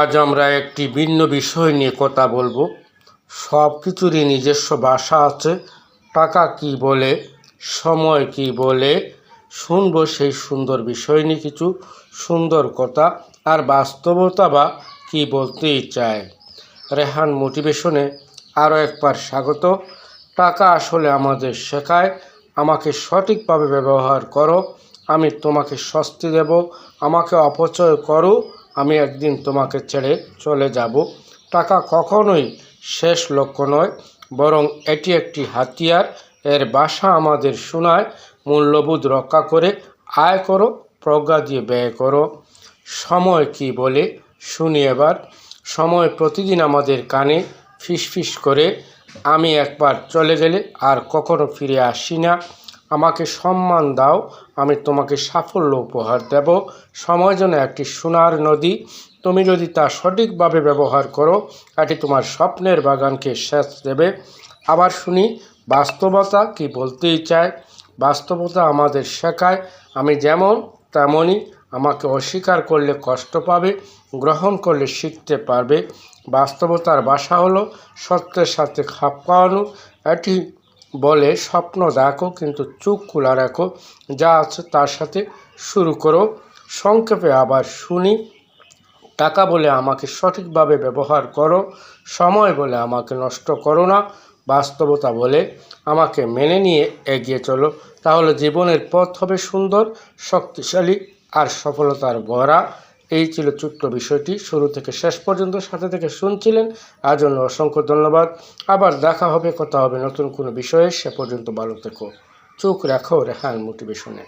আজ আমরা একটি ভিন্ন বিষয় নিয়ে কথা বলবো। সব কিছুরই নিজস্ব ভাষা আছে। টাকা কি বলে, সময় কি বলে, শুনবো সেই সুন্দর বিষয় নিয়ে কিছু সুন্দর কথা আর বাস্তবতা বা কি বলতেই চায়। রেহান মোটিভেশনে আরও একবার স্বাগত। টাকা আসলে আমাদের শেখায় আমাকে সঠিকভাবে ব্যবহার করো, আমি তোমাকে স্বস্তি দেব। আমাকে অপচয় করো, আমি একদিন তোমাকে ছেড়ে চলে যাব। টাকা কখনোই শেষ লক্ষ্য নয়, বরং এটি একটি হাতিয়ার। এর ভাষা আমাদের শোনায় মূল্যবোধ রক্ষা করে আয় করো, প্রজ্ঞা দিয়ে ব্যয় করো। সময় কি বলে শুনি এবার। সময় প্রতিদিন আমাদের কানে ফিসফিস করে, আমি একবার চলে গেলে আর কখনো ফিরে আসি না। আমাকে সম্মান দাও, আমি তোমাকে সাফল্য উপহার দেব। সময় যেন একটি সোনার নদী, তুমি যদি তা সঠিকভাবে ব্যবহার করো এটি তোমার স্বপ্নের বাগানকে সেচ দেবে। আবার শুনি বাস্তবতা কি বলতেই চায়। বাস্তবতা আমাদের শেখায় আমি যেমন তেমনই। আমাকে অস্বীকার করলে কষ্ট পাবে, গ্রহণ করলে শিখতে পারবে। বাস্তবতার ভাষা হলো সত্যের সাথে খাপ খাওয়ানো। এটি বলে স্বপ্ন দেখো কিন্তু চোখ খোলা রাখো, যা আছে তার সাথে শুরু করো। সংক্ষেপে আবার শুনি, টাকা বলে আমাকে সঠিকভাবে ব্যবহার করো, সময় বলে আমাকে নষ্ট করো না, বাস্তবতা বলে আমাকে মেনে নিয়ে এগিয়ে চলো। তাহলে জীবনের পথ হবে সুন্দর, শক্তিশালী আর সফলতার ভরা। এই ছিল ছোট্ট বিষয়টি, শুরু থেকে শেষ পর্যন্ত সাথে থেকে শুনছিলেন। আজ জন্য অসংখ্য ধন্যবাদ। আবার দেখা হবে, কথা হবে নতুন কোনো বিষয়ে। সে পর্যন্ত ভালো থেকো। চোখ রাখো রেহান মোটিভেশনে।